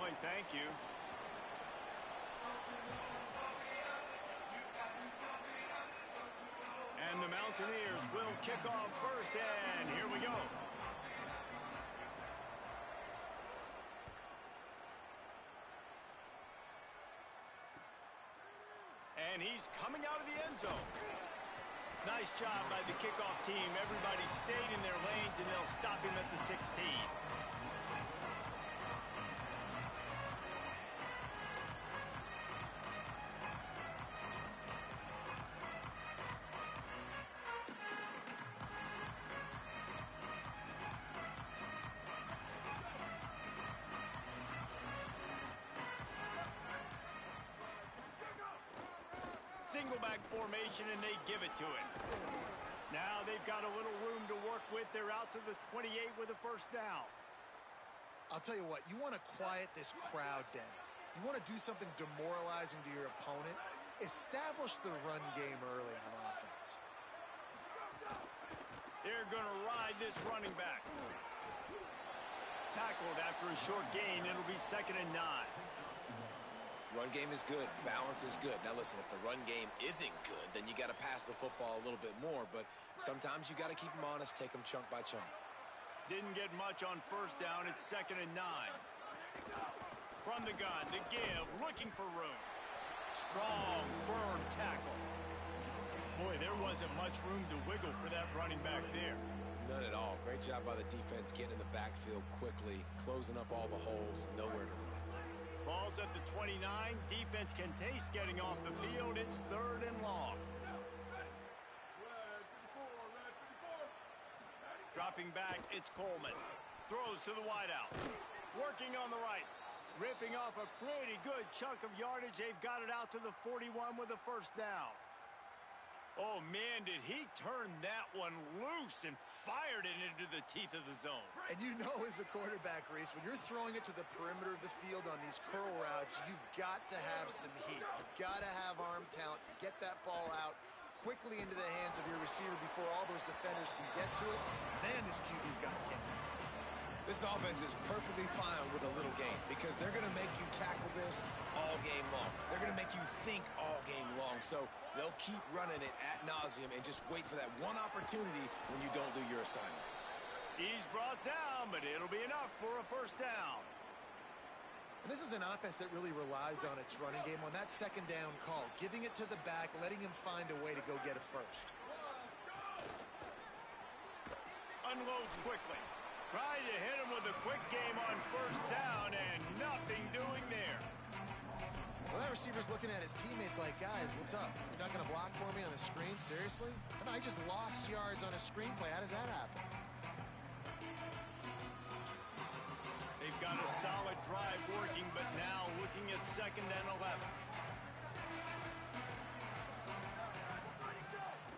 point, thank you. And the Mountaineers will kick off first, and here we go. And he's coming out of the end zone. Nice job by the kickoff team. Everybody stayed in their lanes, and they'll stop him at the 16. Single back formation, and they give it to him. Now they've got a little room to work with. They're out to the 28 with a first down. I'll tell you what, you want to quiet this crowd down. You want to do something demoralizing to your opponent. Establish the run game early on offense. They're going to ride this running back. Tackled after a short gain. It'll be 2nd and 9. Run game is good. Balance is good. Now, listen, if the run game isn't good, then you got to pass the football a little bit more. But sometimes you got to keep them honest, take them chunk by chunk. Didn't get much on first down. It's 2nd and 9. From the gun, the give, looking for room. Strong, firm tackle. Boy, there wasn't much room to wiggle for that running back there. None at all. Great job by the defense getting in the backfield quickly, closing up all the holes, nowhere to run. Ball's at the 29. Defense can taste getting off the field. It's 3rd and long. Dropping back, it's Coleman. Throws to the wideout. Working on the right. Ripping off a pretty good chunk of yardage. They've got it out to the 41 with a first down. Oh, man, did he turn that one loose and fired it into the teeth of the zone. And you know as a quarterback, Reese, when you're throwing it to the perimeter of the field on these curl routes, you've got to have some heat. You've got to have arm talent to get that ball out quickly into the hands of your receiver before all those defenders can get to it. Man, this QB's got a game. This offense is perfectly fine with a little game because they're going to make you tackle this all game long. They're going to make you think all game long. So they'll keep running it ad nauseum and just wait for that one opportunity when you don't do your assignment. He's brought down, but it'll be enough for a first down. And this is an offense that really relies on its running game on that 2nd down call, giving it to the back, letting him find a way to go get a first. Unloads quickly. Tried to hit him with a quick game on first down, and nothing doing there. Well, that receiver's looking at his teammates like, guys, what's up? You're not going to block for me on the screen? Seriously? Come on, I just lost yards on a screenplay. How does that happen? They've got a solid drive working, but now looking at 2nd and 11.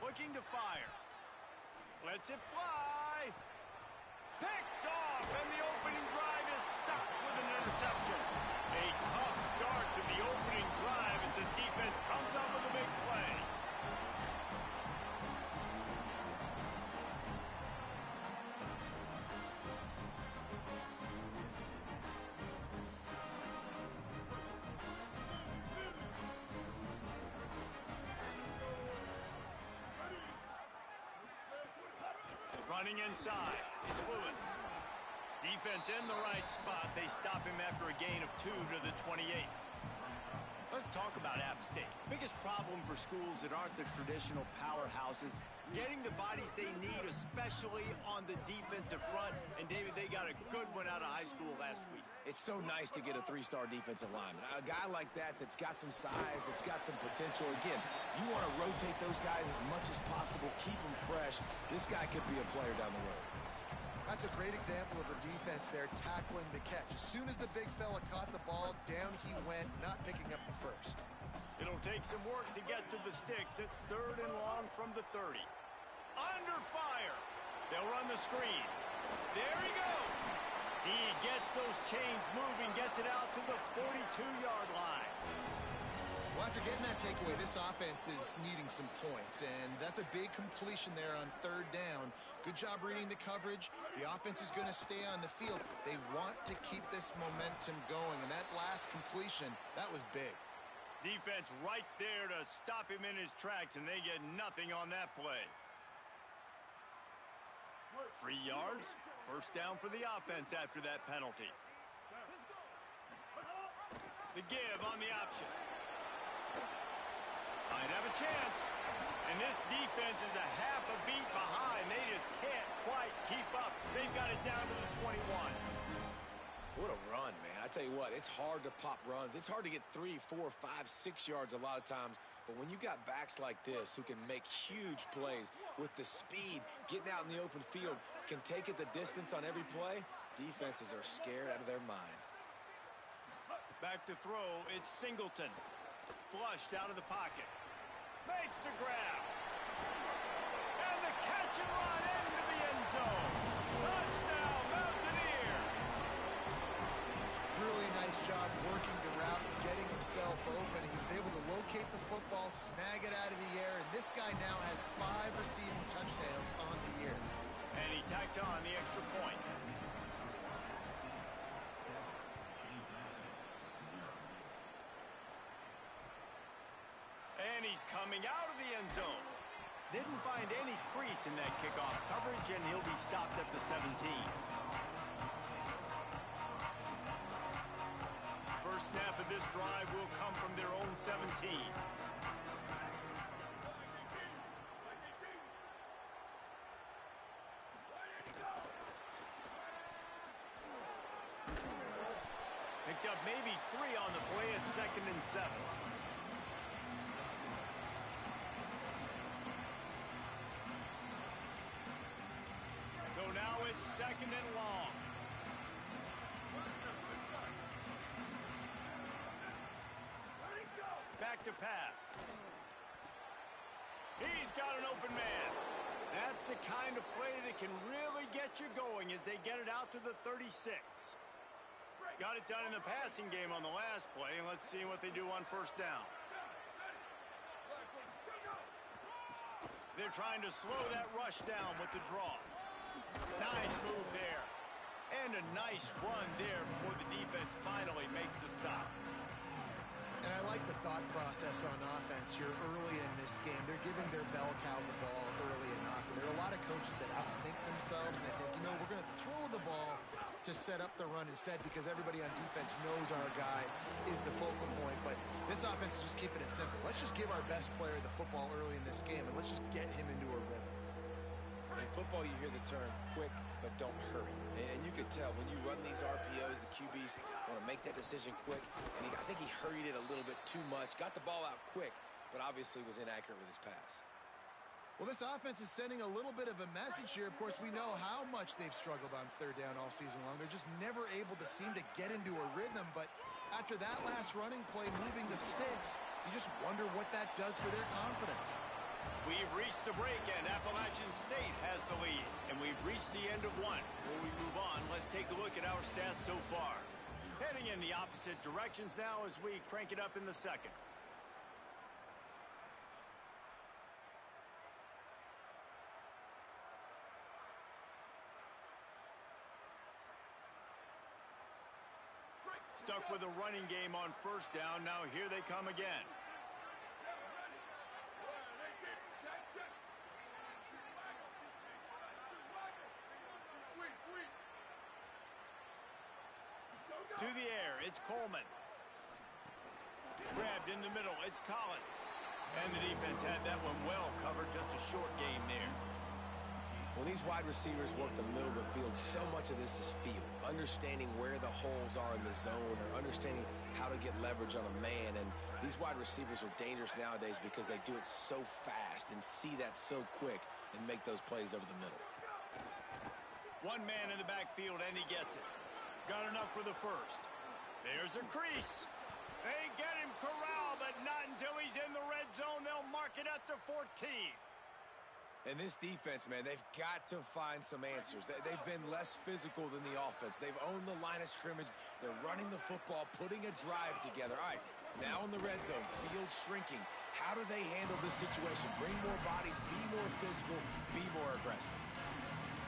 Looking to fire. Lets it fly. Picked off, and the opening drive is stopped with an interception. A tough start to the opening drive as the defense comes up with a big play. Running inside, it's Lewis. Defense in the right spot. They stop him after a gain of 2 to the 28. Let's talk about App State. Biggest problem for schools that aren't the traditional powerhouses, getting the bodies they need, especially on the defensive front. And, David, they got a good one out of high school last week. It's so nice to get a 3-star defensive lineman. A guy like that's got some size, that's got some potential. Again, you want to rotate those guys as much as possible, keep them fresh. This guy could be a player down the road. That's a great example of the defense there tackling the catch. As soon as the big fella caught the ball, down he went, not picking up the first. It'll take some work to get to the sticks. It's 3rd and long from the 30. Under fire. They'll run the screen. There he goes. He gets those chains moving, gets it out to the 42-yard line. Well, after getting that takeaway, this offense is needing some points, and that's a big completion there on third down. Good job reading the coverage. The offense is going to stay on the field. They want to keep this momentum going, and that last completion, that was big. Defense right there to stop him in his tracks, and they get nothing on that play. 3 yards, first down for the offense after that penalty. The give on the option. Might have a chance. And this defense is a half a beat behind. They just can't quite keep up. They've got it down to the 21. What a run, man. I tell you what, it's hard to pop runs. It's hard to get 3, 4, 5, 6 yards a lot of times. But when you got backs like this who can make huge plays with the speed, getting out in the open field, can take it the distance on every play, defenses are scared out of their mind. Back to throw, it's Singleton. Flushed out of the pocket. Makes the grab. And the catch and run into the end zone. Touchdown, Mountaineer. Really nice job working the route, getting himself open. He was able to locate the football, snag it out of the air, and this guy now has 5 receiving touchdowns on the year. And he tacks on the extra point. And he's coming out of the end zone. Didn't find any crease in that kickoff coverage, and he'll be stopped at the 17. First snap of this drive will come from their own 17. Picked up maybe 3 on the play at 2nd and 7. So now it's 2nd and long. Back to pass. He's got an open man. That's the kind of play that can really get you going as they get it out to the 36. Got it done in the passing game on the last play, and let's see what they do on first down. They're trying to slow that rush down with the draw. Nice move there. And a nice run there before the defense finally makes the stop. And I like the thought process on offense here early in this game. They're giving their bell cow the ball early and often. There are a lot of coaches that outthink themselves, and they think, you know, we're going to throw the ball to set up the run instead because everybody on defense knows our guy is the focal point. But this offense is just keeping it simple. Let's just give our best player the football early in this game, and let's just get him into a rhythm. In football, you hear the term quick, but don't hurry. And you can tell when you run these RPOs, the QBs want to make that decision quick. And I think he hurried it a little bit too much, got the ball out quick, but obviously was inaccurate with his pass. Well, this offense is sending a little bit of a message here. Of course, we know how much they've struggled on third down all season long. They're just never able to seem to get into a rhythm. But after that last running play, moving the sticks, you just wonder what that does for their confidence. We've reached the break, and Appalachian State has the lead. And we've reached the end of one. Before we move on, let's take a look at our stats so far. Heading in the opposite directions now as we crank it up in the second. Stuck with a running game on first down. Now here they come again. To the air, it's Coleman. Grabbed in the middle, it's Collins. And the defense had that one well covered, just a short game there. When these wide receivers work the middle of the field, so much of this is feel. Understanding where the holes are in the zone or understanding how to get leverage on a man. And these wide receivers are dangerous nowadays because they do it so fast and see that so quick and make those plays over the middle. One man in the backfield, and he gets it. Got enough for the first. There's a crease. They get him corralled, but not until he's in the red zone. They'll mark it at the 14. And this defense, man, they've got to find some answers. They've been less physical than the offense. They've owned the line of scrimmage. They're running the football, putting a drive together. All right, now in the red zone, field shrinking. How do they handle this situation? Bring more bodies, be more physical, be more aggressive.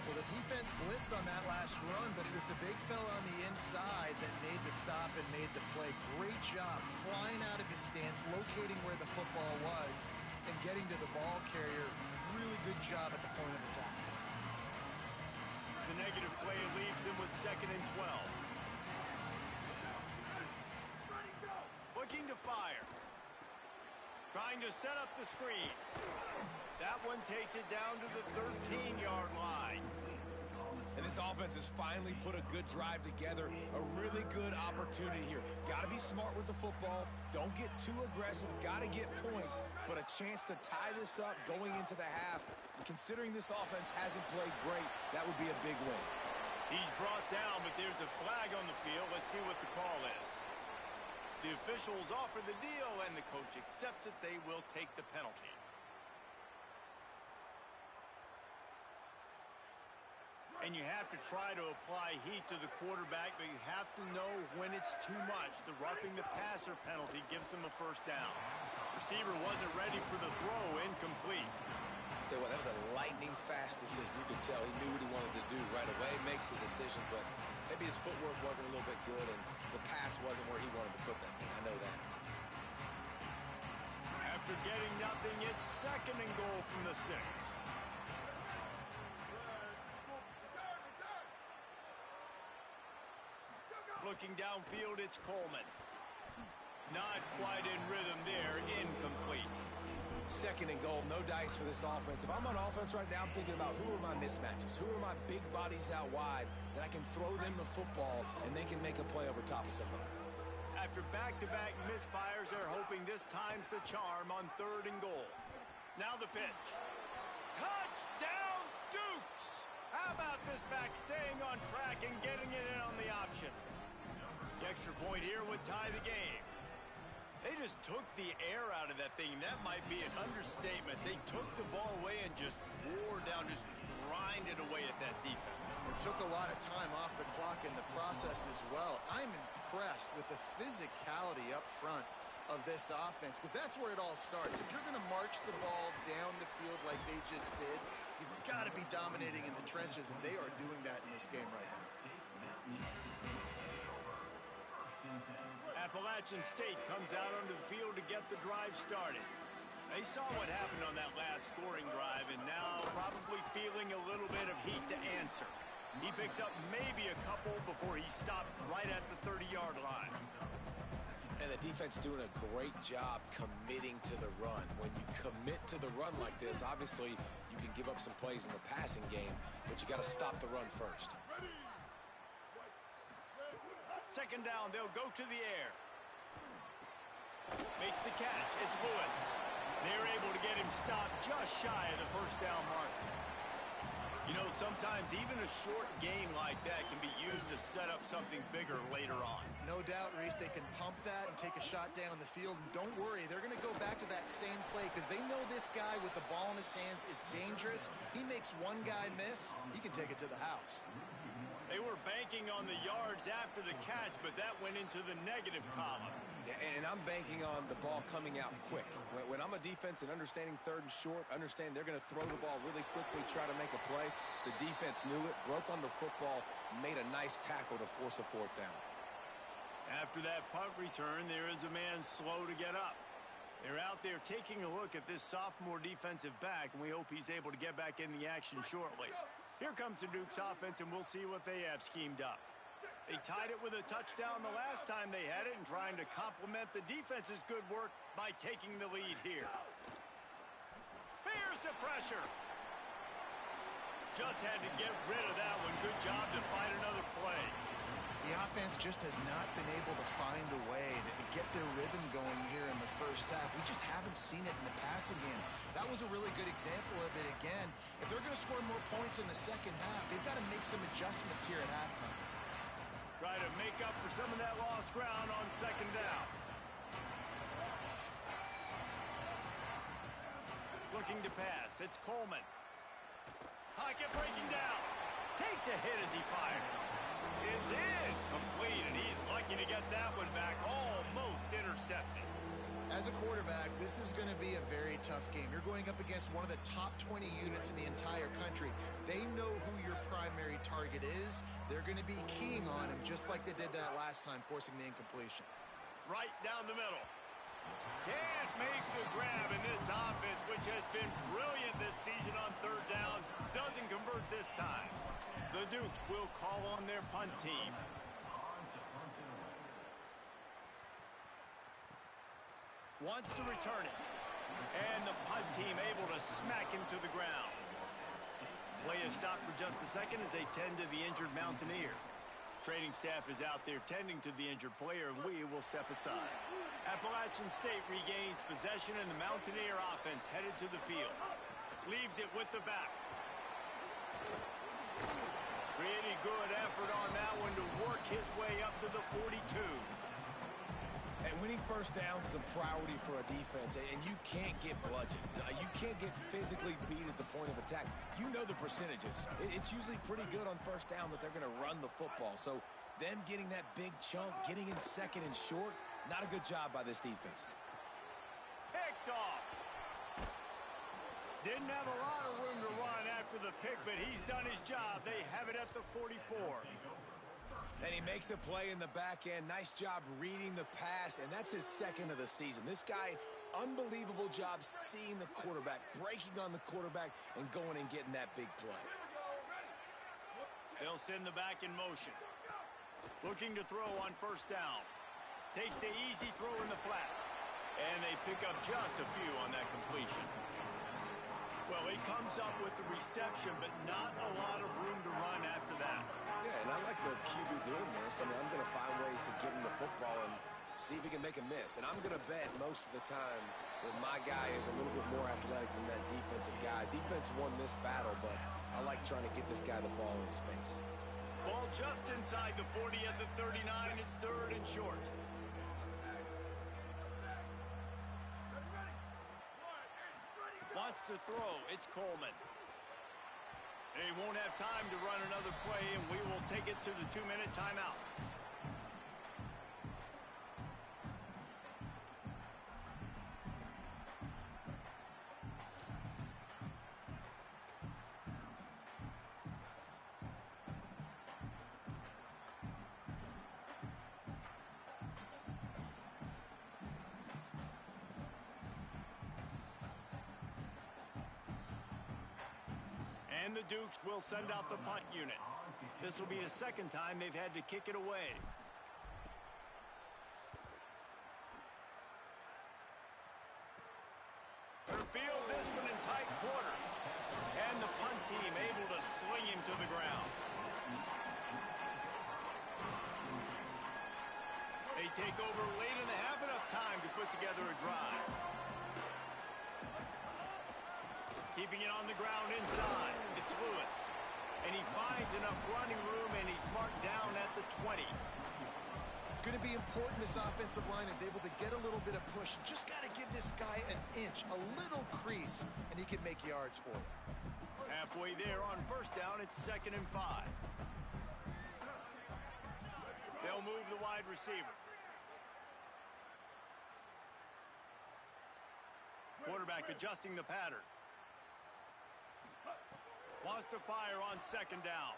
Well, the defense blitzed on that last run, but it was the big fella on the inside that made the stop and made the play. Great job flying out of his stance, locating where the football was, and getting to the ball carrier. Really good job at the point of attack. The negative play leaves him with 2nd and 12. Looking to fire. Trying to set up the screen. That one takes it down to the 13-yard line. And this offense has finally put a good drive together. A really good opportunity here. Got to be smart with the football. Don't get too aggressive. Got to get points. But a chance to tie this up going into the half. And considering this offense hasn't played great, that would be a big win. He's brought down, but there's a flag on the field. Let's see what the call is. The officials offer the deal, and the coach accepts it. They will take the penalty. And you have to try to apply heat to the quarterback, but you have to know when it's too much. The roughing the passer penalty gives him a first down. Receiver wasn't ready for the throw, incomplete. Tell you what, that was a lightning-fast decision. You could tell he knew what he wanted to do right away, makes the decision, but maybe his footwork wasn't a little bit good, and the pass wasn't where he wanted to put that thing. I know that. After getting nothing, it's 2nd and goal from the 6. Looking downfield, it's Coleman. Not quite in rhythm there, incomplete. 2nd and goal, no dice for this offense. If I'm on offense right now, I'm thinking about who are my mismatches? Who are my big bodies out wide that I can throw them the football and they can make a play over top of somebody? After back-to-back misfires, they're hoping this time's the charm on 3rd and goal. Now the pitch. Touchdown, Dukes! How about this back staying on track and getting it in on the option? The extra point here would tie the game. They just took the air out of that thing. That might be an understatement. They took the ball away and just wore down, just grinded away at that defense. It took a lot of time off the clock in the process as well. I'm impressed with the physicality up front of this offense, because that's where it all starts. If you're going to march the ball down the field like they just did, you've got to be dominating in the trenches, and they are doing that in this game right now. Appalachian State comes out onto the field to get the drive started. They saw what happened on that last scoring drive, and now probably feeling a little bit of heat to answer. He picks up maybe a couple before he stopped right at the 30-yard line. And the defense doing a great job committing to the run. When you commit to the run like this, obviously you can give up some plays in the passing game, but you got to stop the run first. 2nd down, they'll go to the air. Makes the catch. It's Lewis. They're able to get him stopped just shy of the first down mark. You know, sometimes even a short gain like that can be used to set up something bigger later on. No doubt, Reese, they can pump that and take a shot down the field. And don't worry, they're going to go back to that same play because they know this guy with the ball in his hands is dangerous. He makes one guy miss, he can take it to the house. They were banking on the yards after the catch, but that went into the negative column. Yeah, and I'm banking on the ball coming out quick. When I'm a defense and understanding 3rd and short, understand they're going to throw the ball really quickly, try to make a play. The defense knew it, broke on the football, made a nice tackle to force a 4th down. After that punt return, there is a man slow to get up. They're out there taking a look at this sophomore defensive back, and we hope he's able to get back in the action shortly. Here comes the Dukes offense, and we'll see what they have schemed up. They tied it with a touchdown the last time they had it and trying to complement the defense's good work by taking the lead here. Here's the pressure. Just had to get rid of that one. Good job to fight another play. The offense just has not been able to find a way to get their rhythm going here in the first half. We just haven't seen it in the passing game. That was a really good example of it again. If they're going to score more points in the second half, they've got to make some adjustments here at halftime. Try to make up for some of that lost ground on 2nd down. Looking to pass. It's Coleman. Pocket breaking down. Takes a hit as he fires. It's in. Complete, and he's lucky to get that one back. Almost intercepted. As a quarterback, this is going to be a very tough game. You're going up against one of the top 20 units in the entire country. They know who your primary target is. They're going to be keying on him just like they did that last time, forcing the incompletion. Right down the middle. Can't make the grab in this offense, which has been brilliant this season on third down. Doesn't convert this time. The Dukes will call on their punt team. Wants to return it. And the punt team able to smack him to the ground. Play is stopped for just a second as they tend to the injured Mountaineer. Training staff is out there tending to the injured player, and we will step aside. Appalachian State regains possession, and the Mountaineer offense headed to the field. Leaves it with the back. Pretty good effort on that one to work his way up to the 42. And winning first downs is a priority for a defense, and you can't get bludgeoned. You can't get physically beat at the point of attack. You know the percentages. It's usually pretty good on first down that they're going to run the football. So them getting that big chunk, getting in second and short, not a good job by this defense. Picked off. Didn't have a lot of room to run after the pick, but he's done his job. They have it at the 44. And he makes a play in the back end. Nice job reading the pass, and that's his second of the season. This guy, unbelievable job seeing the quarterback, breaking on the quarterback, and going and getting that big play. They'll send the back in motion. Looking to throw on first down. Takes the easy throw in the flat. And they pick up just a few on that completion. Well, he comes up with the reception, but not a lot of room to run after that. Yeah, and I like the QB doing this. I mean, I'm going to find ways to give him the football and see if he can make a miss. And I'm going to bet most of the time that my guy is a little bit more athletic than that defensive guy. Defense won this battle, but I like trying to get this guy the ball in space. Ball just inside the 40 at the 39. It's third and short. Wants to throw. It's Coleman. They won't have time to run another play, and we will take it to the 2-minute timeout. And the Dukes will send out the punt unit. This will be the second time they've had to kick it away. They field this one in tight quarters. And the punt team able to sling him to the ground. They take over late and have enough time to put together a drive. Keeping it on the ground inside. It's Lewis. And he finds enough running room, and he's marked down at the 20. It's going to be important this offensive line is able to get a little bit of push. Just got to give this guy an inch, a little crease, and he can make yards for it. Halfway there on first down, it's 2nd and 5. They'll move the wide receiver. Quarterback adjusting the pattern. Wants to fire on 2nd down.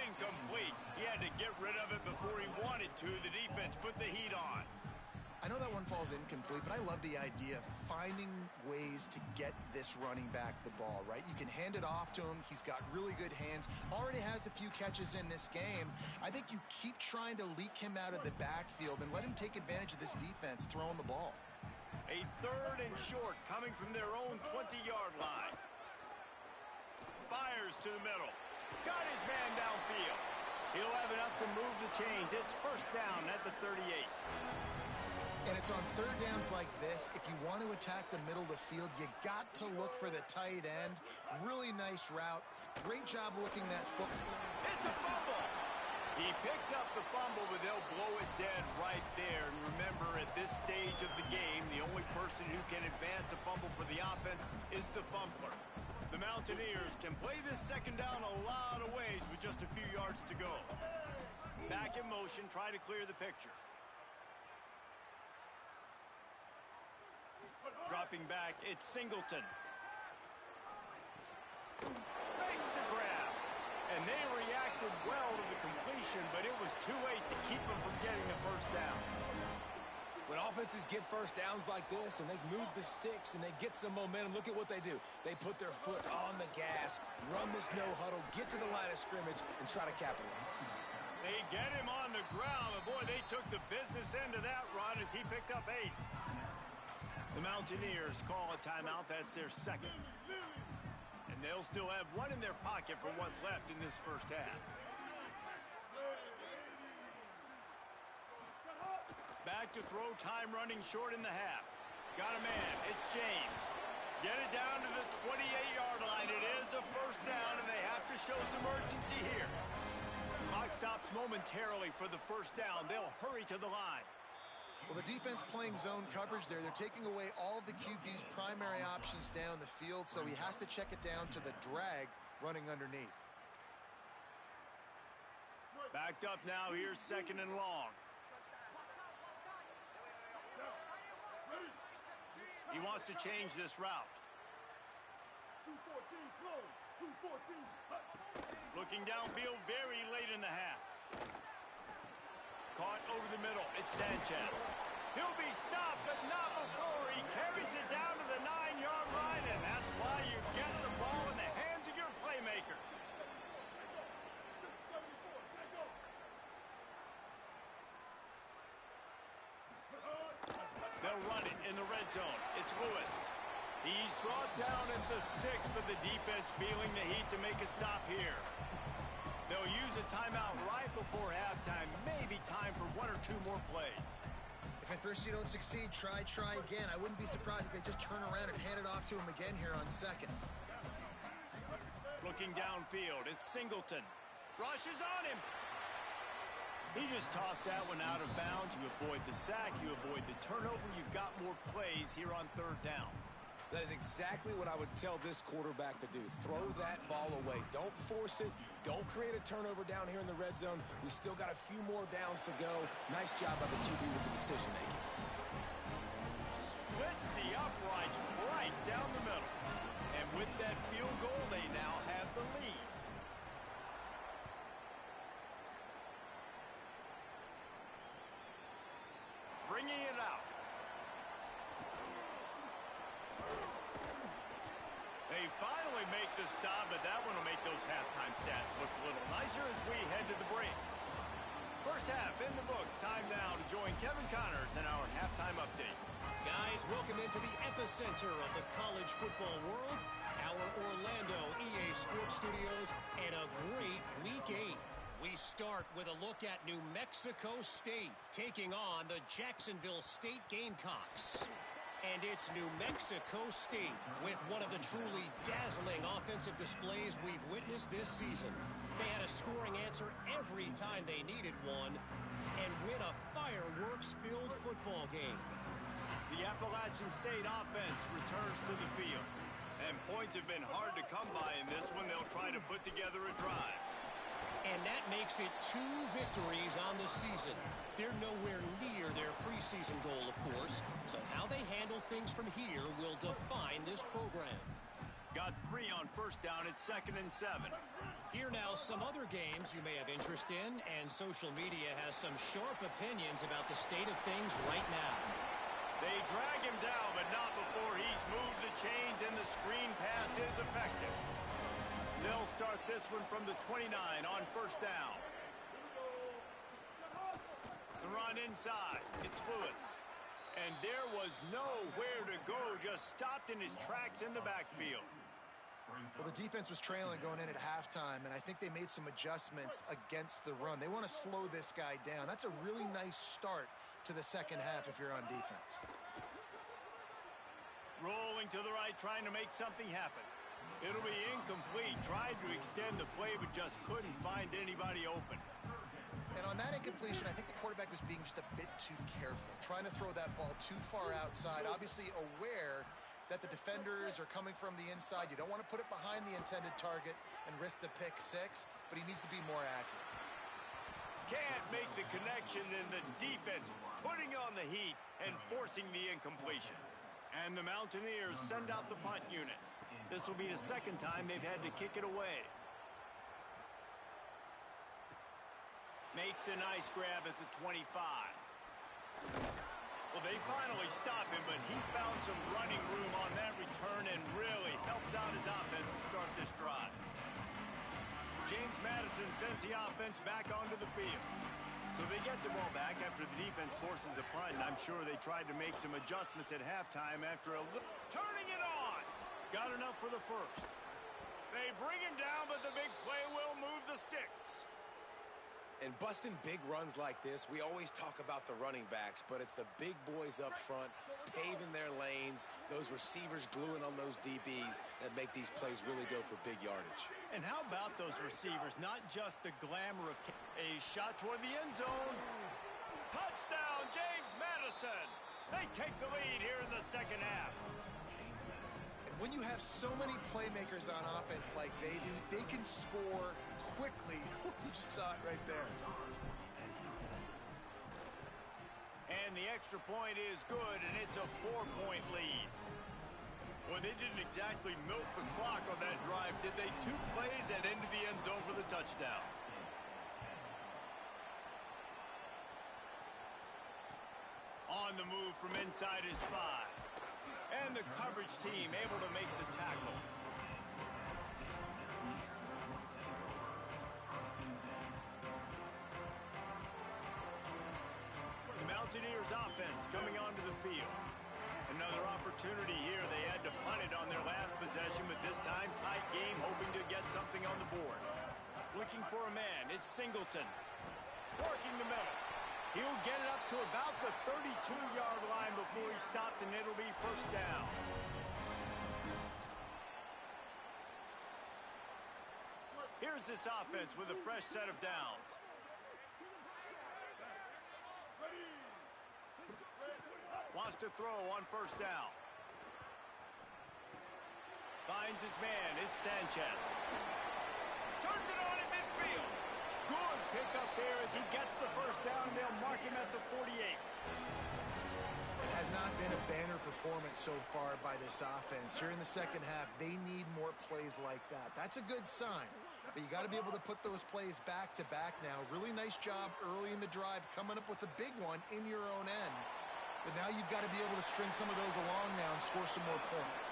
Incomplete. He had to get rid of it before he wanted to. The defense put the heat on. I know that one falls incomplete, but I love the idea of finding ways to get this running back the ball, right? You can hand it off to him. He's got really good hands. Already has a few catches in this game. I think you keep trying to leak him out of the backfield and let him take advantage of this defense throwing the ball. A 3rd and short coming from their own 20-yard line. Fires to the middle. Got his man downfield. He'll have enough to move the chains. It's first down at the 38. And it's on third downs like this. If you want to attack the middle of the field, you got to look for the tight end. Really nice route. Great job looking that football. It's a fumble. He picks up the fumble, but they'll blow it dead right there. And remember, at this stage of the game, the only person who can advance a fumble for the offense is the fumbler. The Mountaineers can play this second down a lot of ways with just a few yards to go. Back in motion, try to clear the picture. Dropping back, it's Singleton. Makes the grab. And they reacted well to the completion, but it was too late to keep them from getting the first down. When offenses get first downs like this and they move the sticks and they get some momentum, look at what they do. They put their foot on the gas, run this no huddle, get to the line of scrimmage, and try to capitalize. They get him on the ground, and boy, they took the business end of that run as he picked up 8. The Mountaineers call a timeout. That's their second. And they'll still have one in their pocket for what's left in this first half. Back to throw, time running short in the half. Got a man, it's James. Get it down to the 28-yard line. It is a first down, and they have to show some urgency here. Clock stops momentarily for the first down. They'll hurry to the line. Well, the defense playing zone coverage there. They're taking away all of the QB's primary options down the field, so he has to check it down to the drag running underneath. Backed up now. Here's second and long. He wants to change this route. Looking downfield very late in the half. Caught over the middle. It's Sanchez. He'll be stopped, but not before he carries it down to the 9-yard line, and that's why you get the ball in the hands of your playmakers. They'll run it in the red zone. It's Lewis. He's brought down at the 6, but the defense feeling the heat to make a stop here. They'll use a timeout right before halftime. Maybe time for 1 or 2 more plays. If at first you don't succeed, try again. I wouldn't be surprised if they just turn around and hand it off to him again here on second. Looking downfield, it's Singleton. Rushes on him. He just tossed that one out of bounds. You avoid the sack, you avoid the turnover. You've got more plays here on third down. That is exactly what I would tell this quarterback to do. Throw that ball away. Don't force it. Don't create a turnover down here in the red zone. We still got a few more downs to go. Nice job by the QB with the decision-making. Splits the uprights right down the middle. And with that field goal, they now have the lead. Bringing it out. They finally make the stop, but that one will make those halftime stats look a little nicer as we head to the break. First half in the books. Time now to join Kevin Connors in our halftime update. Guys, welcome into the epicenter of the college football world, our Orlando EA Sports Studios, and a great Week 8. We start with a look at New Mexico State taking on the Jacksonville State Gamecocks. And it's New Mexico State with one of the truly dazzling offensive displays we've witnessed this season. They had a scoring answer every time they needed one and win a fireworks-filled football game. The Appalachian State offense returns to the field. And points have been hard to come by in this one. They'll try to put together a drive. And that makes it 2 victories on the season. They're nowhere near their preseason goal, of course. So how they handle things from here will define this program. Got 3 on first down at 2nd and 7. Here now some other games you may have interest in, and social media has some sharp opinions about the state of things right now. They drag him down, but not before he's moved the chains and the screen pass is effective. They'll start this one from the 29 on first down. The run inside. It's Lewis. And there was nowhere to go, just stopped in his tracks in the backfield. Well, the defense was trailing going in at halftime, and I think they made some adjustments against the run. They want to slow this guy down. That's a really nice start to the second half if you're on defense. Rolling to the right, trying to make something happen. It'll be incomplete. Tried to extend the play, but just couldn't find anybody open. And on that incompletion, I think the quarterback was being just a bit too careful, trying to throw that ball too far outside, obviously aware that the defenders are coming from the inside. You don't want to put it behind the intended target and risk the pick six, but he needs to be more accurate. Can't make the connection, and the defense putting on the heat and forcing the incompletion. And the Mountaineers send out the punt unit. This will be the second time they've had to kick it away. Makes a nice grab at the 25. Well, they finally stop him, but he found some running room on that return and really helps out his offense to start this drive. James Madison sends the offense back onto the field. So they get the ball back after the defense forces a punt, and I'm sure they tried to make some adjustments at halftime after a little... Turning it on! Got enough for the first. They bring him down, but the big play will move the sticks. And busting big runs like this, we always talk about the running backs, but it's the big boys up front, paving their lanes, those receivers gluing on those DBs that make these plays really go for big yardage. And how about those receivers? Not just the glamour of a shot toward the end zone. Touchdown, James Madison. They take the lead here in the second half. And when you have so many playmakers on offense like they do, they can score quickly. You just saw it right there. And the extra point is good, and it's a 4-point lead. Well, they didn't exactly milk the clock on that drive, did they? 2 plays and into the end zone for the touchdown. On the move from inside his 5. And the coverage team able to make the tackle. The Mountaineers offense coming onto the field. Another opportunity here. They had to punt it on their last possession, but this time tight game, hoping to get something on the board. Looking for a man. It's Singleton. Working the middle. He'll get it up to about the 32-yard line before he stopped, and it'll be first down. Here's this offense with a fresh set of downs. Wants to throw on first down. Finds his man. It's Sanchez. Turns it on in midfield. Good pickup there as he gets the first down. They'll mark him at the 48. It has not been a banner performance so far by this offense. Here in the second half, they need more plays like that. That's a good sign. But you got to be able to put those plays back to back now. Really nice job early in the drive, coming up with a big one in your own end. But now you've got to be able to string some of those along now and score some more points.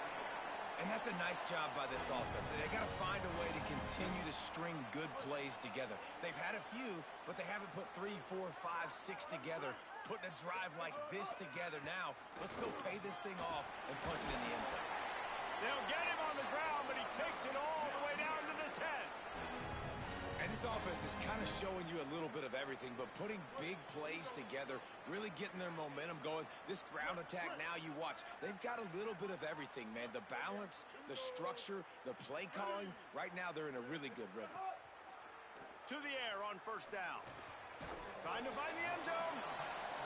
And that's a nice job by this offense. They got to find a way to continue to string good plays together. They've had a few, but they haven't put 3, 4, 5, 6 together, putting a drive like this together. Now, let's go pay this thing off and punch it in the end zone. They'll get him on the ground, but he takes it all the way down to the 10. And this offense is kind of showing you a little bit of everything, but putting big plays together, really getting their momentum going. This ground attack now, you watch, they've got a little bit of everything, man. The balance, the structure, the play calling. Right now, they're in a really good rhythm. To the air on first down. Trying to find the end zone.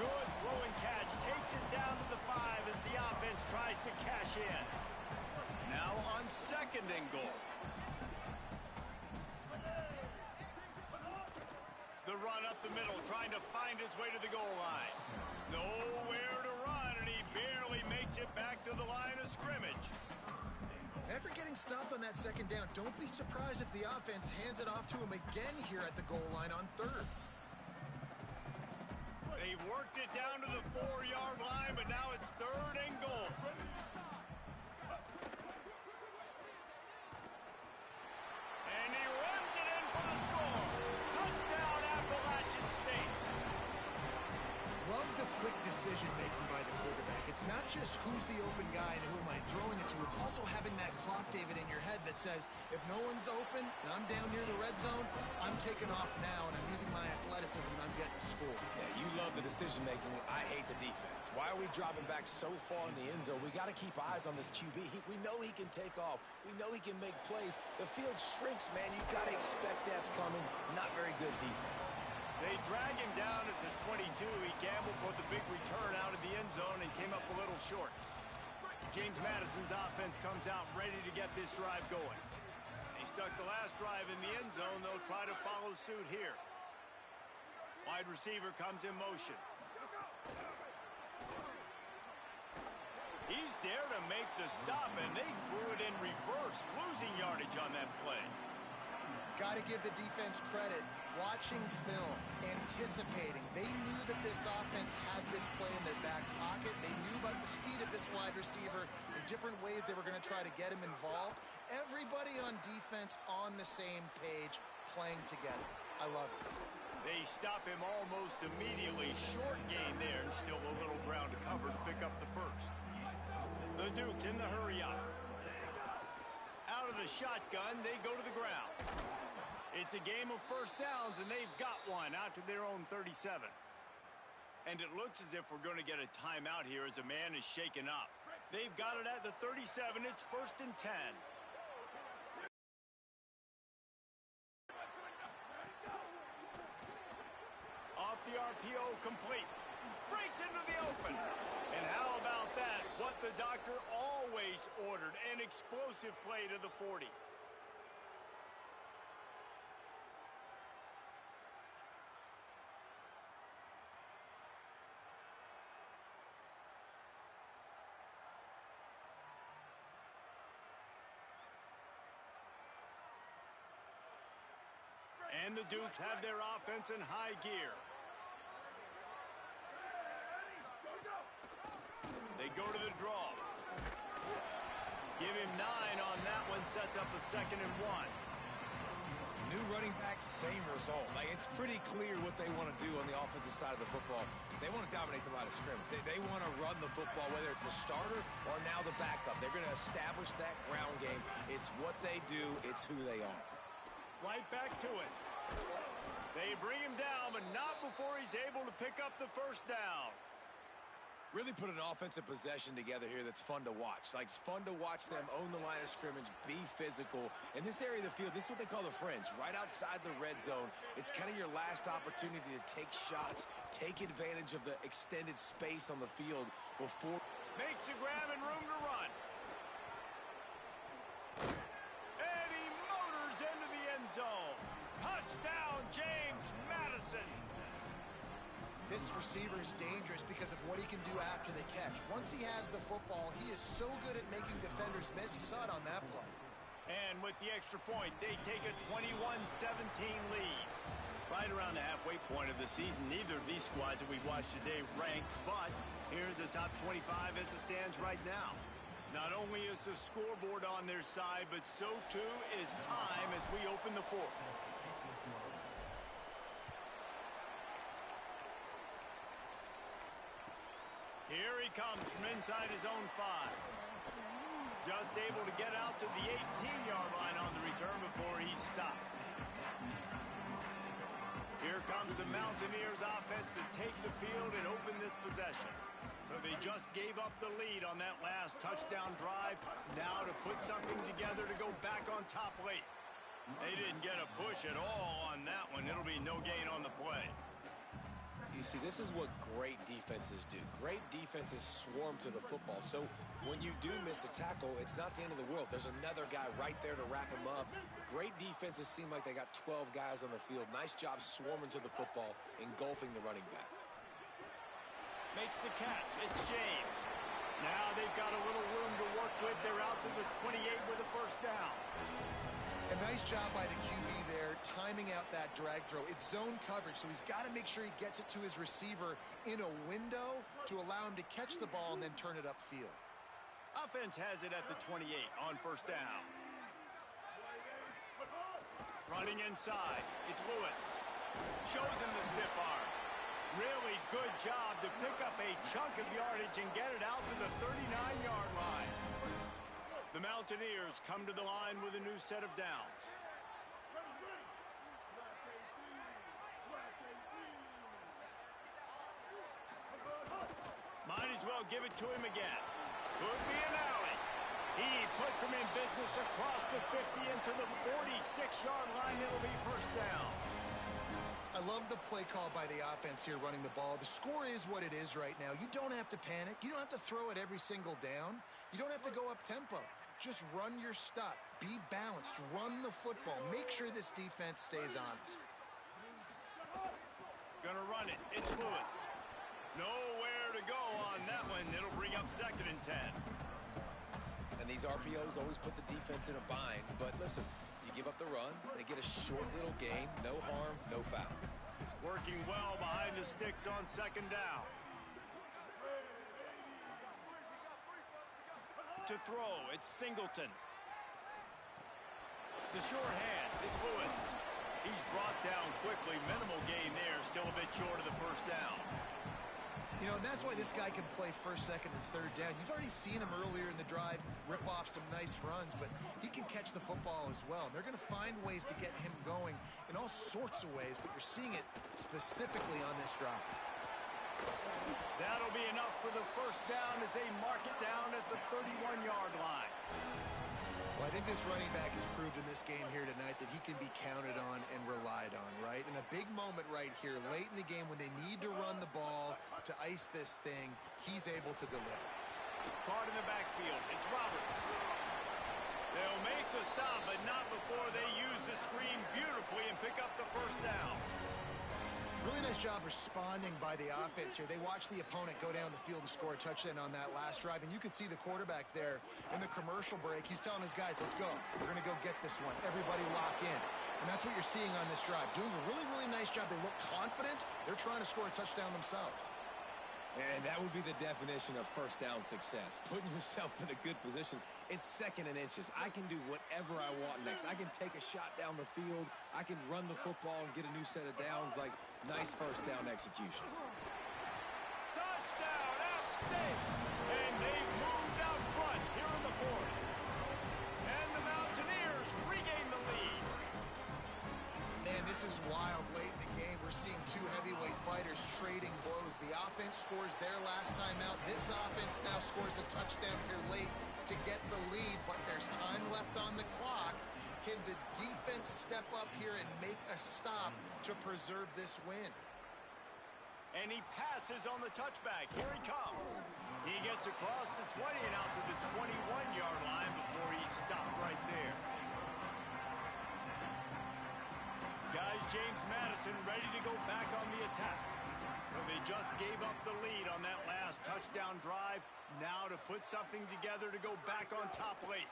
Good throw and catch. Takes it down to the 5 as the offense tries to cash in. Now on second and goal. The run up the middle, trying to find his way to the goal line. Nowhere to run, and he barely makes it back to the line of scrimmage. After getting stopped on that second down, don't be surprised if the offense hands it off to him again here at the goal line on third. They've worked it down to the 4-yard line, but now it's third and goal. And he runs it in for the score. Touchdown, Appalachian State. Love the quick decision-making by the quarterback. It's not just who's the open guy and who am I throwing it to. It's also having that clock, David, in your head that says, if no one's open and I'm down near the red zone, I'm taking off now and I'm using my athleticism and I'm getting a score. Yeah, you love the decision-making. I hate the defense. Why are we dropping back so far in the end zone? We got to keep eyes on this QB. We know he can take off. We know he can make plays. The field shrinks, man. You got to expect that's coming. Not very good defense. They drag him down at the 22. He gambled for the big return out of the end zone and came up a little short. James Madison's offense comes out ready to get this drive going. They stuck the last drive in the end zone. They'll try to follow suit here. Wide receiver comes in motion. He's there to make the stop, and they threw it in reverse, losing yardage on that play. Got to give the defense credit. Watching film, anticipating. They knew that this offense had this play in their back pocket. They knew about the speed of this wide receiver and different ways they were going to try to get him involved. Everybody on defense on the same page, playing together. I love it. They stop him almost immediately. Short gain there, and still a little ground to cover to pick up the first. The Dukes in the hurry up. Out of the shotgun, they go to the ground. It's a game of first downs, and they've got one out to their own 37. And it looks as if we're going to get a timeout here as a man is shaken up. They've got it at the 37. It's 1st and 10. Off the RPO, complete. Breaks into the open. And how about that? What the doctor always ordered, an explosive play to the 40. And the Dukes have their offense in high gear. They go to the draw. Give him 9 on that one, sets up a 2nd and 1. New running back, same result. Like, it's pretty clear what they want to do on the offensive side of the football. They want to dominate the line of scrimmage. They want to run the football, whether it's the starter or now the backup. They're going to establish that ground game. It's what they do. It's who they are. Right back to it. They bring him down, but not before he's able to pick up the first down. Really put an offensive possession together here that's fun to watch. Like, it's fun to watch them own the line of scrimmage, be physical. In this area of the field, this is what they call the fringe, right outside the red zone. It's kind of your last opportunity to take shots, take advantage of the extended space on the field before. Makes a grab and room to run. And he motors into the end zone. Touchdown, James Madison. This receiver is dangerous because of what he can do after the catch. Once he has the football, he is so good at making defenders miss. You saw it on that play. And with the extra point, they take a 21-17 lead. Right around the halfway point of the season, neither of these squads that we've watched today ranked, but here's the top 25 as it stands right now. Not only is the scoreboard on their side, but so too is time as we open the fourth. Here he comes from inside his own 5. Just able to get out to the 18-yard line on the return before he stopped. Here comes the Mountaineers offense to take the field and open this possession. So they just gave up the lead on that last touchdown drive. Now to put something together to go back on top late. They didn't get a push at all on that one. It'll be no gain on the play. You see, this is what great defenses do. Great defenses swarm to the football. So when you do miss a tackle, it's not the end of the world. There's another guy right there to wrap him up. Great defenses seem like they got 12 guys on the field. Nice job swarming to the football, engulfing the running back. Makes the catch. It's James. Now they've got a little room to work with. They're out to the 28 with a first down. A nice job by the QB there, timing out that drag throw. It's zone coverage, so he's got to make sure he gets it to his receiver in a window to allow him to catch the ball and then turn it upfield. Offense has it at the 28 on first down. Running inside, it's Lewis. Shows him the stiff arm. Really good job to pick up a chunk of yardage and get it out to the 39-yard line. The Mountaineers come to the line with a new set of downs. Might as well give it to him again. Could be an alley. He puts him in business across the 50 into the 46-yard line. It'll be first down. I love the play call by the offense here running the ball. The score is what it is right now. You don't have to panic. You don't have to throw it every single down. You don't have to go up tempo. Just run your stuff. Be balanced. Run the football. Make sure this defense stays honest. Gonna run it. It's Lewis. Nowhere to go on that one. It'll bring up 2nd and 10. And these RPOs always put the defense in a bind. But listen, you give up the run, they get a short little gain. No harm, no foul. Working well behind the sticks on 2nd down. To throw, it's Singleton. The sure hands, it's Lewis. He's brought down quickly. Minimal gain there, still a bit short of the 1st down. You know, and that's why this guy can play 1st, 2nd, and 3rd down. You've already seen him earlier in the drive rip off some nice runs, but he can catch the football as well. And they're going to find ways to get him going in all sorts of ways, but you're seeing it specifically on this drive. That'll be enough for the 1st down as they mark it down at the 31-yard line. Well, I think this running back has proved in this game here tonight that he can be counted on and relied on, right? In a big moment right here, late in the game when they need to run the ball to ice this thing, he's able to deliver. Caught in the backfield. It's Roberts. They'll make the stop, but not before they use the screen beautifully and pick up the 1st down. Really nice job responding by the offense here. They watched the opponent go down the field and score a touchdown on that last drive, and you could see the quarterback there in the commercial break. He's telling his guys, let's go. We're going to go get this one. Everybody lock in. And that's what you're seeing on this drive. Doing a really, really nice job. They look confident. They're trying to score a touchdown themselves. And that would be the definition of 1st down success. Putting yourself in a good position. It's 2nd and inches. I can do whatever I want next. I can take a shot down the field. I can run the football and get a new set of downs. Like, nice 1st down execution. Touchdown, App State! And they've moved out front here in the 4th. And the Mountaineers regain the lead. Man, this is wild late in the game. We're seeing 2 heavyweight fighters trading blows. The offense scores their last time out. This offense now scores a touchdown here late to get the lead, but there's time left on the clock. Can the defense step up here and make a stop to preserve this win? And he passes on the touchback. Here he comes. He gets across the 20 and out to the 21-yard line before he stopped right there. Guys, James Madison ready to go back on the attack. So they just gave up the lead on that last touchdown drive. Now to put something together to go back on top late.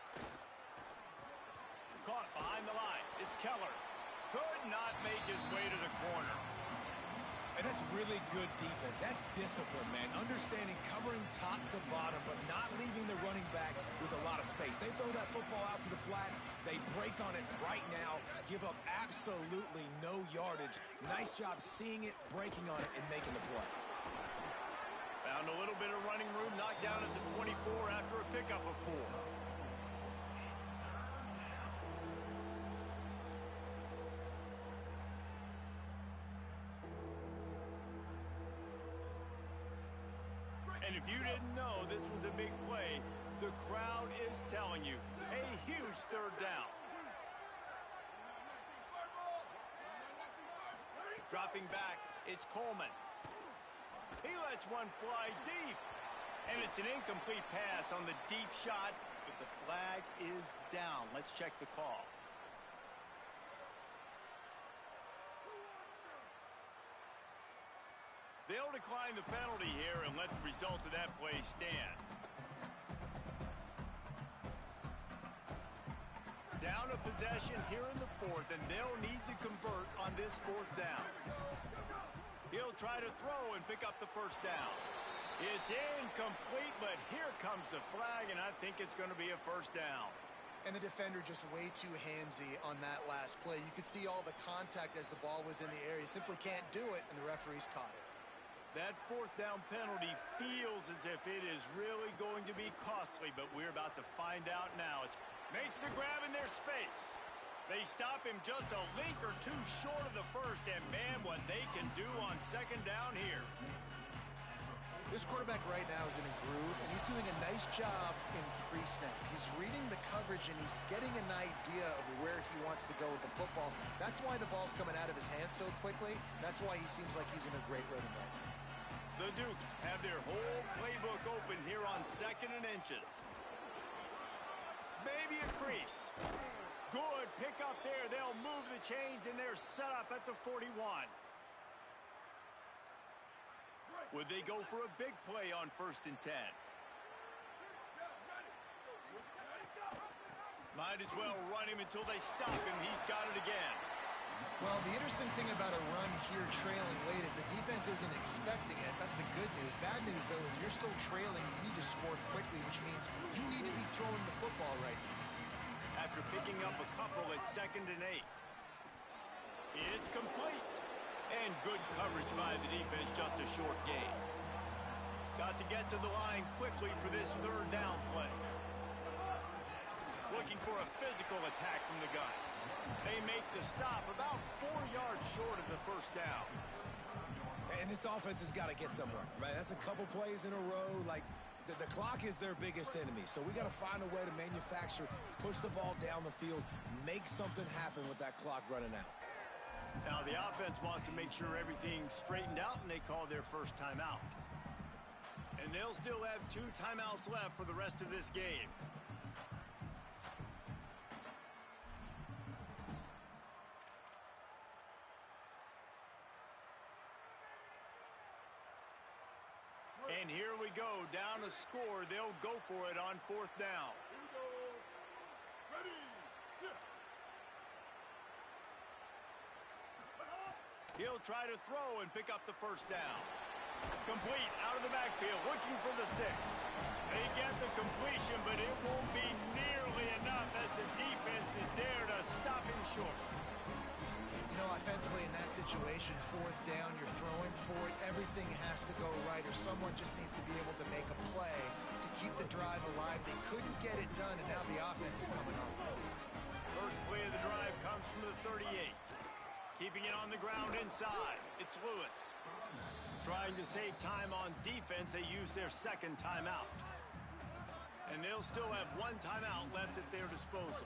Caught behind the line. It's Keller. Could not make his way to the corner. And that's really good defense. That's discipline, man. Understanding, covering top to bottom, but not leaving the running back with a lot of space. They throw that football out to the flats. They break on it right now. Give up absolutely no yardage. Nice job seeing it, breaking on it, and making the play. Found a little bit of running room, knocked down at the 24 after a pickup of 4. And if you didn't know this was a big play, the crowd is telling you. A huge 3rd down. Dropping back, it's Coleman. He lets one fly deep. And it's an incomplete pass on the deep shot, but the flag is down. Let's check the call. They'll decline the penalty here and let the result of that play stand. Down a possession here in the 4th, and they'll need to convert on this 4th down. He'll try to throw and pick up the 1st down. It's incomplete, but here comes the flag, and I think it's going to be a 1st down. And the defender just way too handsy on that last play. You could see all the contact as the ball was in the air. You simply can't do it, and the referee's caught it. That 4th down penalty feels as if it is really going to be costly, but we're about to find out now. It makes the grab in their space. They stop him just a link or 2 short of the 1st, and man, what they can do on 2nd down here. This quarterback right now is in a groove, and he's doing a nice job in pre-snap. He's reading the coverage, and he's getting an idea of where he wants to go with the football. That's why the ball's coming out of his hands so quickly. That's why he seems like he's in a great rhythm right now. The Dukes have their whole playbook open here on 2nd and inches. Maybe a crease. Good pick up there. They'll move the chains, and they're set up at the 41. Would they go for a big play on 1st and 10? Might as well run him until they stop him. He's got it again. Well, the interesting thing about a run here trailing late is the defense isn't expecting it. That's the good news. Bad news, though, is you're still trailing. You need to score quickly, which means you need to be throwing the football right now. After picking up a couple at 2nd and 8. It's complete. And good coverage by the defense, just a short gain. Got to get to the line quickly for this 3rd down play. Looking for a physical attack from the gun. They make the stop about 4 yards short of the 1st down. And this offense has got to get somewhere, right? That's a couple plays in a row. Like, the clock is their biggest enemy. So we got to find a way to manufacture, push the ball down the field, make something happen with that clock running out. Now the offense wants to make sure everything's straightened out, and they call their first timeout. And they'll still have 2 timeouts left for the rest of this game. And here we go, down a score. They'll go for it on 4th down. Ready, set. He'll try to throw and pick up the 1st down. Complete out of the backfield, looking for the sticks. They get the completion, but it won't be nearly enough as the defense is there to stop him short. You know, offensively in that situation, 4th down, you're throwing for it. Everything has to go right, or someone just needs to be able to make a play to keep the drive alive. They couldn't get it done, and now the offense is coming off the field. First play of the drive comes from the 38. Keeping it on the ground inside. It's Lewis. Trying to save time on defense, they use their 2nd timeout. And they'll still have 1 timeout left at their disposal.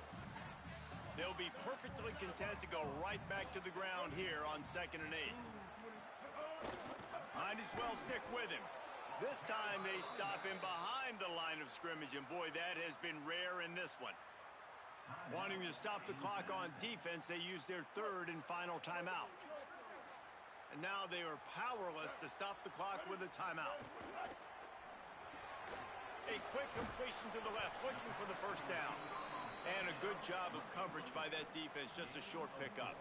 They'll be perfectly content to go right back to the ground here on 2nd and 8. Might as well stick with him. This time they stop him behind the line of scrimmage, and boy, that has been rare in this one. Wanting to stop the clock on defense, they use their 3rd and final timeout. And now they are powerless to stop the clock with a timeout. A quick completion to the left, looking for the 1st down. And a good job of coverage by that defense, just a short pickup.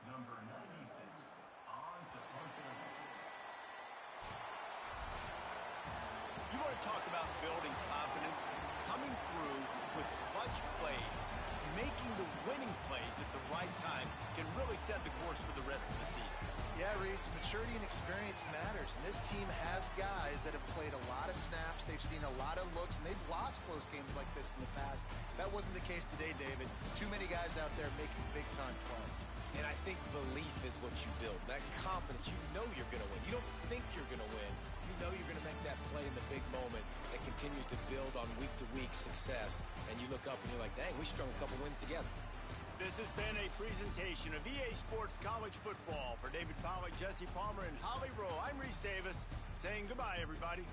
Number 96 on to punter. You want to talk about building confidence? Coming through with clutch plays, making the winning plays at the right time can really set the course for the rest of the season. Yeah, Reese, maturity and experience matters. And this team has guys that have played a lot of snaps. They've seen a lot of looks, and they've lost close games like this in the past. That wasn't the case today, David. Too many guys out there making big-time plays. And I think belief is what you build. That confidence, you know you're going to win. You don't think you're going to win. You know you're going to make that play in the big moment that continues to build on week-to-week success. And you look up and you're like, dang, we strung a couple wins together. This has been a presentation of EA Sports College Football. For David Pollack, Jesse Palmer, and Holly Rowe, I'm Reese Davis saying goodbye, everybody.